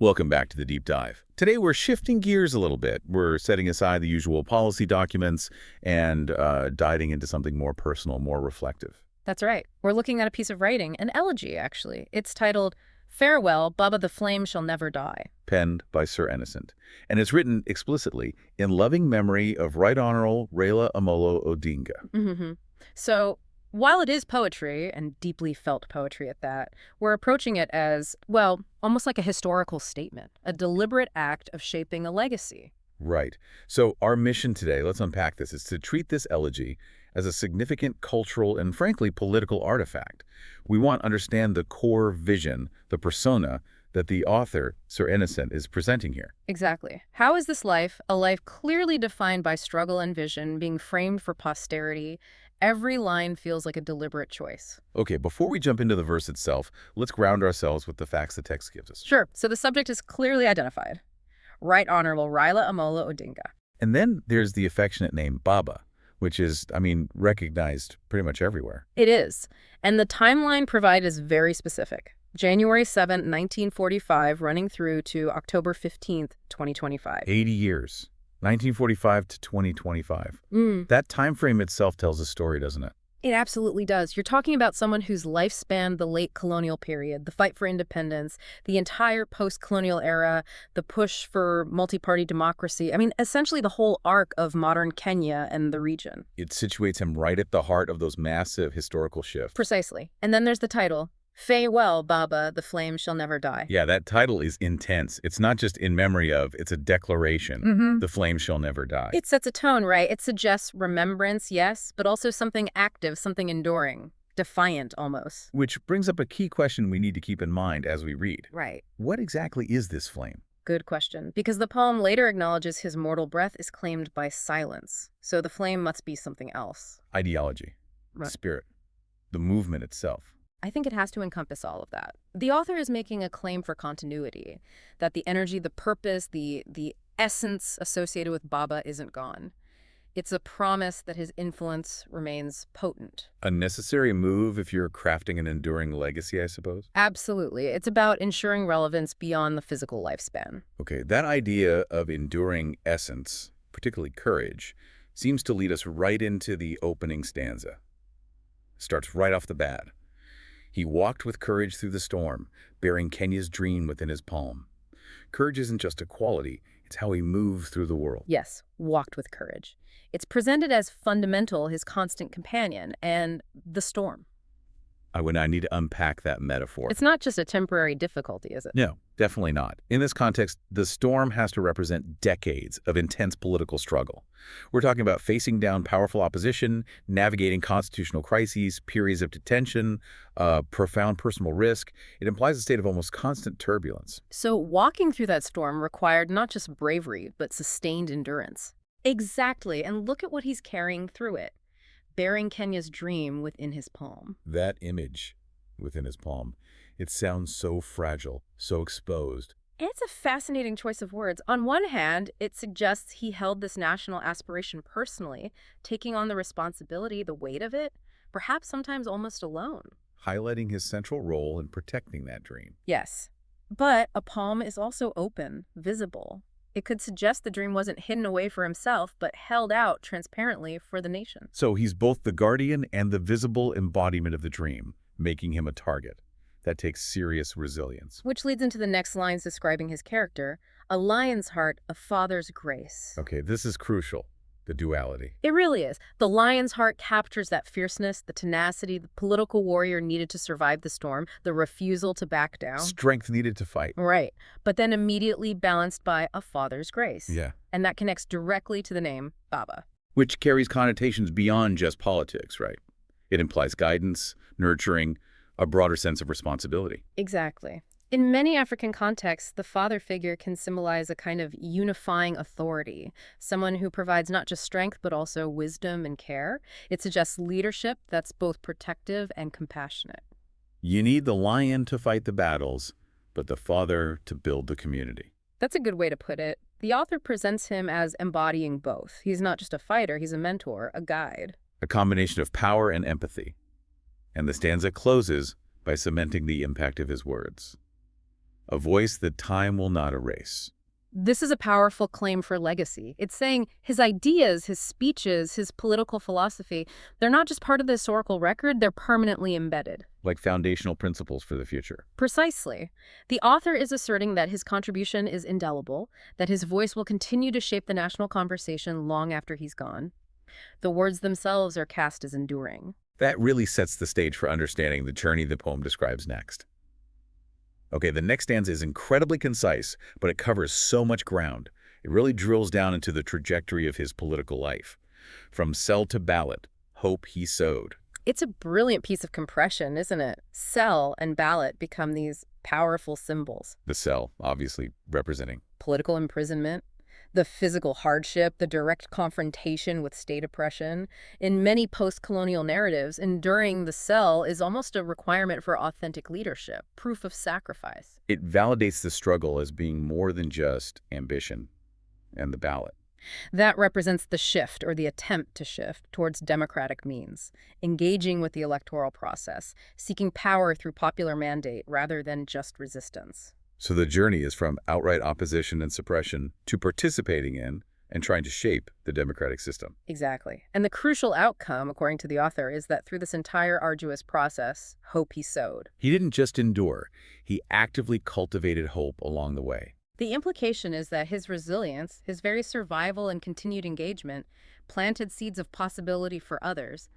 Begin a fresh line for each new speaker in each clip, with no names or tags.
Welcome back to the Deep Dive. Today we're shifting gears a little bit. We're setting aside the usual policy documents and diving into something more personal, more reflective.
That's right. We're looking at a piece of writing, an elegy, actually. It's titled, Farewell, Baba the Flame Shall Never Die.
Penned by Sir Innocent. And it's written explicitly in loving memory of Right Honorable Raila Amolo Odinga.
Mm-hmm. So, while it is poetry, and deeply felt poetry at that, we're approaching it as, well, almost like a historical statement, a deliberate act of shaping a legacy.
Right. So our mission today, let's unpack this, is to treat this elegy as a significant cultural and, frankly, political artifact. We want to understand the core vision, the persona, that the author, Sir Innocent, is presenting here.
Exactly. How is this life, a life clearly defined by struggle and vision, being framed for posterity? Every line feels like a deliberate choice.
Okay, before we jump into the verse itself, let's ground ourselves with the facts the text gives us.
Sure. So the subject is clearly identified. Right Honorable Raila Amolo Odinga.
And then there's the affectionate name Baba, which is, recognized pretty much everywhere.
It is. And the timeline provided is very specific. January 7, 1945, running through to October 15th, 2025.
80 years. 1945 to 2025.
Mm.
That time frame itself tells a story, doesn't it?
It absolutely does. You're talking about someone whose life spanned the late colonial period, the fight for independence, the entire post-colonial era, the push for multi-party democracy. Essentially the whole arc of modern Kenya and the region.
It situates him right at the heart of those massive historical shifts.
Precisely. And then there's the title, Farewell, Baba, the Flame Shall Never Die.
Yeah, that title is intense. It's not just in memory of, it's a declaration. The flame shall never die.
It sets a tone, right? It suggests remembrance, yes, but also something active, something enduring, defiant almost.
Which brings up a key question we need to keep in mind as we read.
Right.
What exactly is this flame?
Good question. Because the poem later acknowledges his mortal breath is claimed by silence. So the flame must be something else.
Ideology,
Right.
spirit, the movement itself.
I think it has to encompass all of that. The author is making a claim for continuity, that the energy, the purpose, the essence associated with Baba isn't gone. It's a promise that his influence remains potent.
A necessary move if you're crafting an enduring legacy, I suppose?
Absolutely. It's about ensuring relevance beyond the physical lifespan.
Okay, that idea of enduring essence, particularly courage, seems to lead us right into the opening stanza. Starts right off the bat. He walked with courage through the storm, bearing Kenya's dream within his palm. Courage isn't just a quality, it's how he moves through the world.
Yes, walked with courage. It's presented as fundamental, his constant companion, and the storm.
I need to unpack that metaphor.
It's not just a temporary difficulty, is it?
No, definitely not. In this context, the storm has to represent decades of intense political struggle. We're talking about facing down powerful opposition, navigating constitutional crises, periods of detention, profound personal risk. It implies a state of almost constant turbulence.
So walking through that storm required not just bravery, but sustained endurance. Exactly, and look at what he's carrying through it. Bearing Kenya's dream within his palm.
That image within his palm, it sounds so fragile, so exposed.
It's a fascinating choice of words. On one hand, it suggests he held this national aspiration personally, taking on the responsibility, the weight of it, perhaps sometimes almost alone.
Highlighting his central role in protecting that dream.
Yes, but a palm is also open, visible. It could suggest the dream wasn't hidden away for himself, but held out transparently for the nation.
So he's both the guardian and the visible embodiment of the dream, making him a target. That takes serious resilience.
Which leads into the next lines describing his character, a lion's heart, a father's grace.
Okay, this is crucial, the duality.
It really is. The lion's heart captures that fierceness, the tenacity, the political warrior needed to survive the storm, the refusal to back down.
Strength needed to fight.
Right, but then immediately balanced by a father's grace.
Yeah.
And that connects directly to the name Baba.
Which carries connotations beyond just politics, right? It implies guidance, nurturing, a broader sense of responsibility.
Exactly. In many African contexts, the father figure can symbolize a kind of unifying authority, someone who provides not just strength but also wisdom and care. It suggests leadership that's both protective and compassionate.
You need the lion to fight the battles, but the father to build the community.
That's a good way to put it. The author presents him as embodying both. He's not just a fighter, he's a mentor, a guide.
A combination of power and empathy. And the stanza closes by cementing the impact of his words. a voice that time will not erase.
This is a powerful claim for legacy. It's saying his ideas, his speeches, his political philosophy, they're not just part of the historical record, they're permanently embedded.
Like foundational principles for the future.
Precisely. The author is asserting that his contribution is indelible, that his voice will continue to shape the national conversation long after he's gone. The words themselves are cast as enduring.
That really sets the stage for understanding the journey the poem describes next. Okay, the next stanza is incredibly concise, but it covers so much ground. It really drills down into the trajectory of his political life. From cell to ballot, hope he sowed.
It's a brilliant piece of compression, isn't it? Cell and ballot become these powerful symbols.
The cell, obviously representing.
Political imprisonment, the physical hardship, the direct confrontation with state oppression. In many post-colonial narratives, enduring the cell is almost a requirement for authentic leadership, proof of sacrifice.
It validates the struggle as being more than just ambition and the ballot.
That represents the shift, or the attempt to shift, towards democratic means, engaging with the electoral process, seeking power through popular mandate rather than just resistance.
So the journey is from outright opposition and suppression to participating in and trying to shape the democratic system.
Exactly. And the crucial outcome, according to the author, is that through this entire arduous process, hope he sowed.
He didn't just endure, he actively cultivated hope along the way.
The implication is that his resilience, his very survival and continued engagement, planted seeds of possibility for others.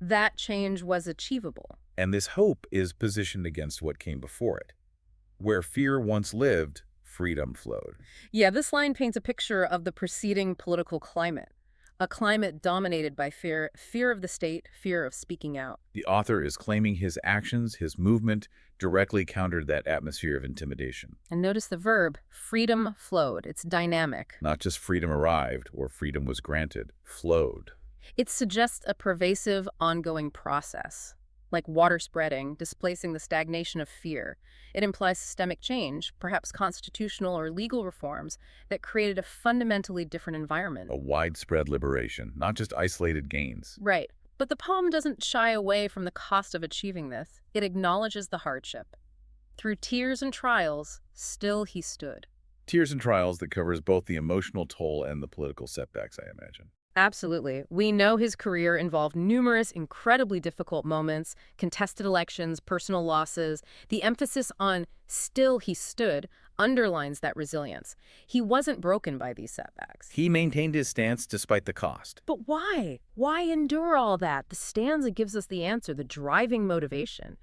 That change was achievable.
And this hope is positioned against what came before it. Where fear once lived, freedom flowed.
Yeah, this line paints a picture of the preceding political climate. A climate dominated by fear, fear of the state, fear of speaking out.
The author is claiming his actions, his movement, directly countered that atmosphere of intimidation.
And notice the verb, freedom flowed. It's dynamic.
Not just freedom arrived or freedom was granted, flowed.
It suggests a pervasive, ongoing process, like water spreading, displacing the stagnation of fear. It implies systemic change, perhaps constitutional or legal reforms, that created a fundamentally different environment.
A widespread liberation, not just isolated gains.
Right. But the poem doesn't shy away from the cost of achieving this. It acknowledges the hardship. Through tears and trials, still he stood.
Tears and trials that covers both the emotional toll and the political setbacks, I imagine.
Absolutely. We know his career involved numerous incredibly difficult moments, contested elections, personal losses. The emphasis on still he stood underlines that resilience. He wasn't broken by these setbacks.
He maintained his stance despite the cost.
But why? Why endure all that? The stanza gives us the answer, the driving motivation.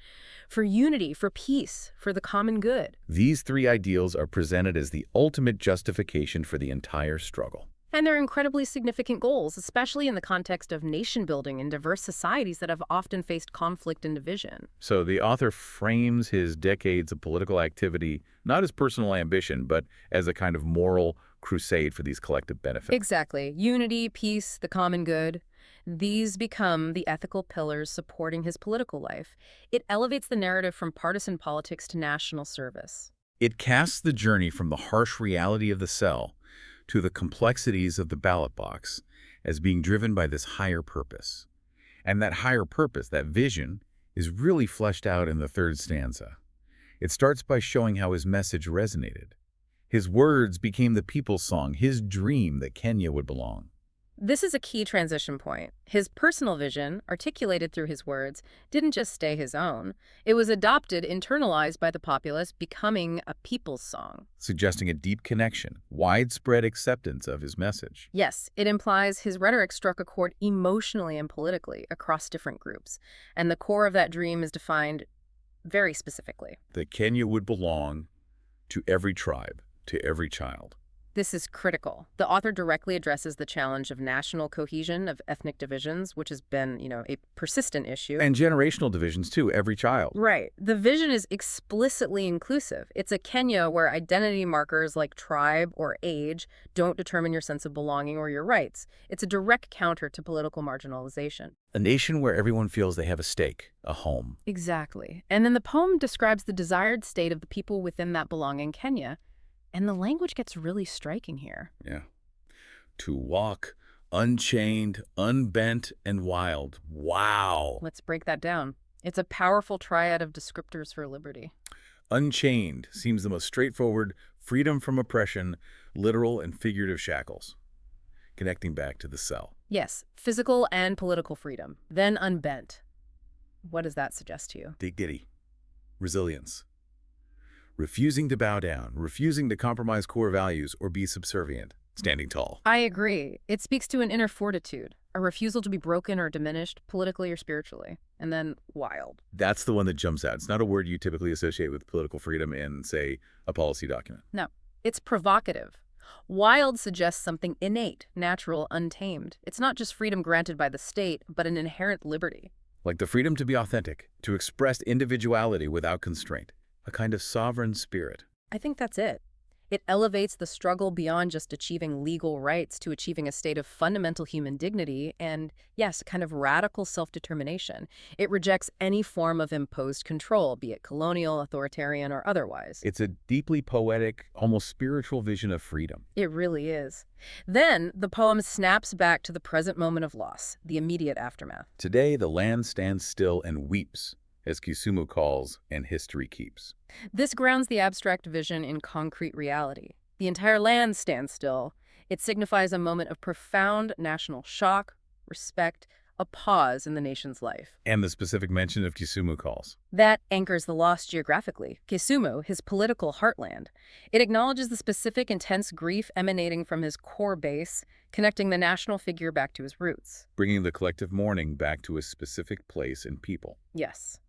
For unity, for peace, for the common good.
These three ideals are presented as the ultimate justification for the entire struggle.
And they're incredibly significant goals, especially in the context of nation building in diverse societies that have often faced conflict and division.
So the author frames his decades of political activity not as personal ambition, but as a kind of moral crusade for these collective benefits.
Exactly. Unity, peace, the common good. These become the ethical pillars supporting his political life. It elevates the narrative from partisan politics to national service.
It casts the journey from the harsh reality of the cell to the complexities of the ballot box as being driven by this higher purpose. And that higher purpose, that vision, is really fleshed out in the third stanza. It starts by showing how his message resonated. His words became the people's song, his dream that Kenya would belong.
This is a key transition point. His personal vision, articulated through his words, didn't just stay his own. It was adopted, internalized by the populace, becoming a people's song.
Suggesting a deep connection, widespread acceptance of his message.
Yes, it implies his rhetoric struck a chord emotionally and politically across different groups. And the core of that dream is defined very specifically.
That Kenya would belong to every tribe, to every child.
This is critical. The author directly addresses the challenge of national cohesion, of ethnic divisions, which has been, a persistent issue.
And generational divisions, too, every child.
Right. The vision is explicitly inclusive. It's a Kenya where identity markers like tribe or age don't determine your sense of belonging or your rights. It's a direct counter to political marginalization.
A nation where everyone feels they have a stake, a home.
Exactly. And then the poem describes the desired state of the people within that belonging Kenya. And the language gets really striking here.
Yeah. To walk unchained, unbent, and wild. Wow.
Let's break that down. It's a powerful triad of descriptors for liberty.
Unchained seems the most straightforward, freedom from oppression, literal and figurative shackles, connecting back to the cell.
Yes, physical and political freedom. Then unbent. What does that suggest to you?
Dignity, resilience, refusing to bow down, refusing to compromise core values or be subservient, standing tall.
I agree. It speaks to an inner fortitude, a refusal to be broken or diminished, politically or spiritually. And then wild.
That's the one that jumps out. It's not a word you typically associate with political freedom in, say, a policy document.
No, it's provocative. Wild suggests something innate, natural, untamed. It's not just freedom granted by the state, but an inherent liberty.
Like the freedom to be authentic, to express individuality without constraint, a kind of sovereign spirit.
I think that's it. It elevates the struggle beyond just achieving legal rights to achieving a state of fundamental human dignity and, yes, kind of radical self-determination. It rejects any form of imposed control, be it colonial, authoritarian, or otherwise.
It's a deeply poetic, almost spiritual vision of freedom.
It really is. Then, the poem snaps back to the present moment of loss, the immediate aftermath.
Today, the land stands still and weeps, as Kisumu calls, and history keeps.
This grounds the abstract vision in concrete reality. The entire land stands still. It signifies a moment of profound national shock, respect, a pause in the nation's life.
And the specific mention of Kisumu calls.
That anchors the loss geographically. Kisumu, his political heartland. It acknowledges the specific intense grief emanating from his core base, connecting the national figure back to his roots.
Bringing the collective mourning back to a specific place and people.
Yes.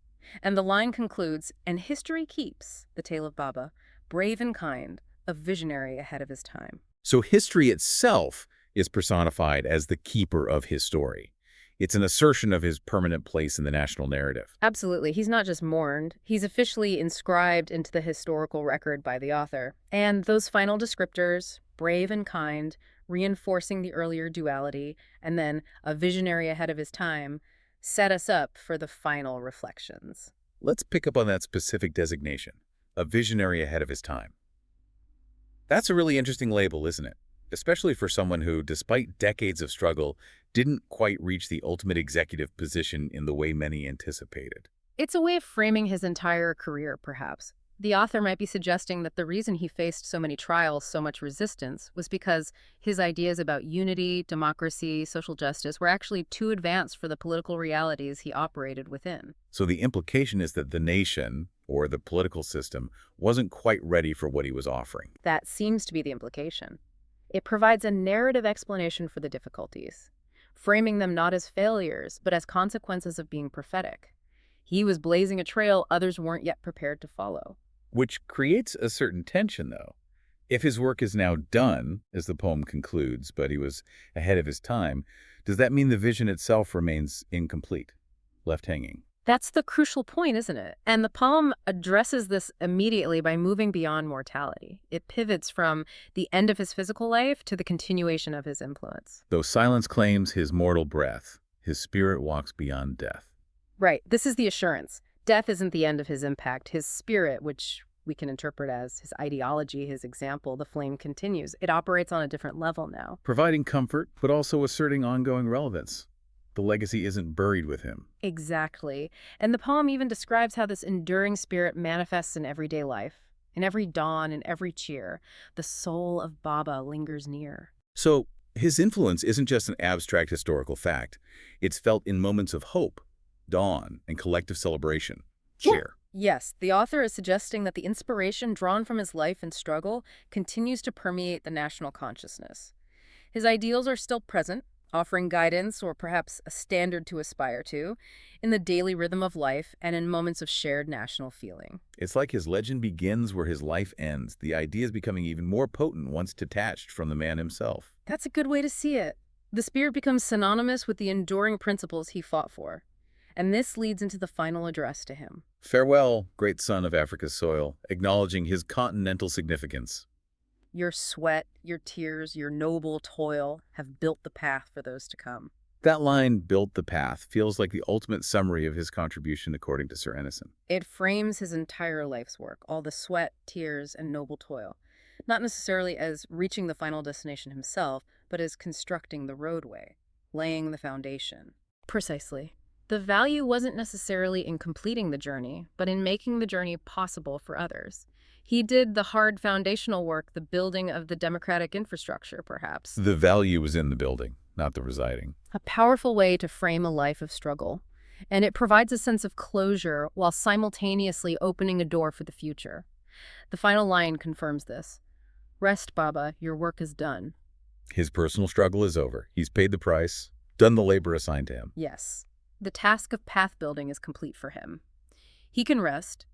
And the line concludes, and history keeps, the tale of Baba, brave and kind, a visionary ahead of his time.
So history itself is personified as the keeper of his story. It's an assertion of his permanent place in the national narrative.
Absolutely. He's not just mourned. He's officially inscribed into the historical record by the author. And those final descriptors, brave and kind, reinforcing the earlier duality, and then a visionary ahead of his time, set us up for the final reflections.
Let's pick up on that specific designation, a visionary ahead of his time. That's a really interesting label, isn't it? Especially for someone who, despite decades of struggle, didn't quite reach the ultimate executive position in the way many anticipated.
It's a way of framing his entire career, perhaps. The author might be suggesting that the reason he faced so many trials, so much resistance, was because his ideas about unity, democracy, social justice were actually too advanced for the political realities he operated within.
So the implication is that the nation, or the political system, wasn't quite ready for what he was offering.
That seems to be the implication. It provides a narrative explanation for the difficulties, framing them not as failures, but as consequences of being prophetic. He was blazing a trail others weren't yet prepared to follow.
Which creates a certain tension, though. If his work is now done, as the poem concludes, but he was ahead of his time, does that mean the vision itself remains incomplete, left hanging?
That's the crucial point, isn't it? And the poem addresses this immediately by moving beyond mortality. It pivots from the end of his physical life to the continuation of his influence.
Though silence claims his mortal breath, his spirit walks beyond death.
Right. This is the assurance. Death isn't the end of his impact. His spirit, which we can interpret as his ideology, his example, the flame continues. It operates on a different level now.
Providing comfort, but also asserting ongoing relevance. The legacy isn't buried with him.
Exactly. And the poem even describes how this enduring spirit manifests in everyday life. In every dawn, in every cheer, the soul of Baba lingers near.
So his influence isn't just an abstract historical fact. It's felt in moments of hope, dawn, and collective celebration. Cheer.
Yes, the author is suggesting that the inspiration drawn from his life and struggle continues to permeate the national consciousness. His ideals are still present, offering guidance or perhaps a standard to aspire to in the daily rhythm of life and in moments of shared national feeling.
It's like his legend begins where his life ends, the ideas becoming even more potent once detached from the man himself.
That's a good way to see it. The spirit becomes synonymous with the enduring principles he fought for. And this leads into the final address to him.
Farewell, great son of Africa's soil, acknowledging his continental significance.
Your sweat, your tears, your noble toil have built the path for those to come.
That line, built the path, feels like the ultimate summary of his contribution according to Sir Ennison.
It frames his entire life's work, all the sweat, tears, and noble toil. Not necessarily as reaching the final destination himself, but as constructing the roadway, laying the foundation. Precisely. The value wasn't necessarily in completing the journey, but in making the journey possible for others. He did the hard foundational work, the building of the democratic infrastructure, perhaps.
The value was in the building, not the residing.
A powerful way to frame a life of struggle. And it provides a sense of closure while simultaneously opening a door for the future. The final line confirms this. Rest, Baba, your work is done.
His personal struggle is over. He's paid the price, done the labor assigned to him.
Yes, the task of path building is complete for him. He can rest,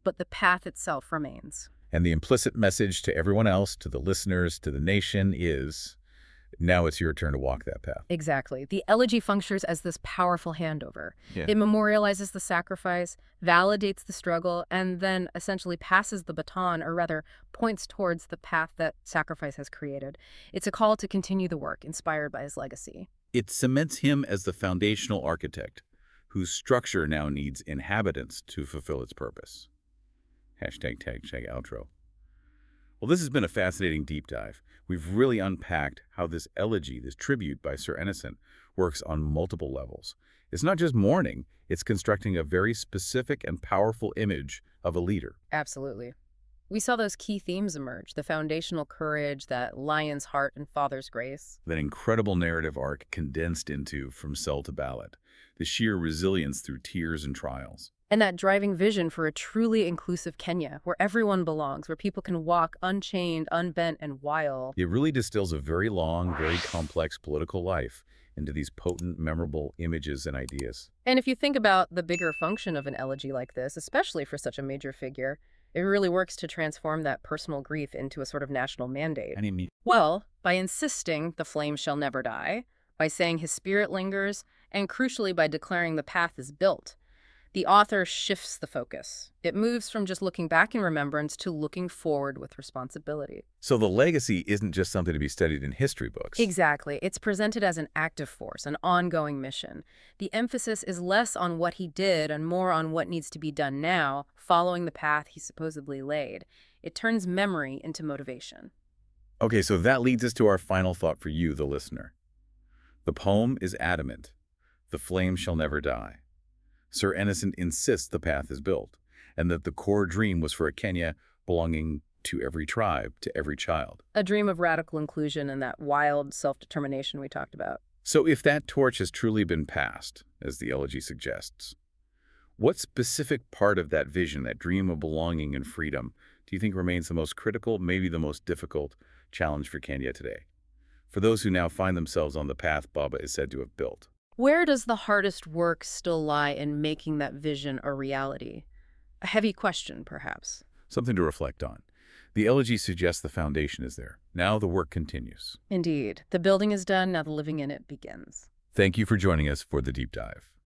but the path itself remains.
And the implicit message to everyone else, to the listeners, to the nation is, now it's your turn to walk that path.
Exactly. The elegy functions as this powerful handover.
Yeah.
It memorializes the sacrifice, validates the struggle, and then essentially passes the baton, or rather points towards the path that sacrifice has created. It's a call to continue the work inspired by his legacy.
It cements him as the foundational architect, whose structure now needs inhabitants to fulfill its purpose. Hashtag outro. Well, this has been a fascinating deep dive. We've really unpacked how this elegy, this tribute by Sir Innocent, works on multiple levels. It's not just mourning, it's constructing a very specific and powerful image of a leader.
Absolutely. We saw those key themes emerge, the foundational courage, that lion's heart and father's grace.
That incredible narrative arc condensed into From Cell to Ballot, the sheer resilience through tears and trials.
And that driving vision for a truly inclusive Kenya, where everyone belongs, where people can walk unchained, unbent, and wild.
It really distills a very long, very complex political life into these potent, memorable images and ideas.
And if you think about the bigger function of an elegy like this, especially for such a major figure, it really works to transform that personal grief into a sort of national mandate. Well, by insisting the flame shall never die, by saying his spirit lingers, and crucially by declaring the path is built, the author shifts the focus. It moves from just looking back in remembrance to looking forward with responsibility.
So the legacy isn't just something to be studied in history books.
Exactly. It's presented as an active force, an ongoing mission. The emphasis is less on what he did and more on what needs to be done now, following the path he supposedly laid. It turns memory into motivation.
Okay, so that leads us to our final thought for you, the listener. The poem is adamant. The flame shall never die. Sir Innocent insists the path is built, and that the core dream was for a Kenya belonging to every tribe, to every child.
A dream of radical inclusion and that wild self-determination we talked about.
So if that torch has truly been passed, as the elegy suggests, what specific part of that vision, that dream of belonging and freedom, do you think remains the most critical, maybe the most difficult challenge for Kenya today? For those who now find themselves on the path Baba is said to have built.
Where does the hardest work still lie in making that vision a reality? A heavy question, perhaps.
Something to reflect on. The elegy suggests the foundation is there. Now the work continues.
Indeed. The building is done, now the living in it begins.
Thank you for joining us for the deep dive.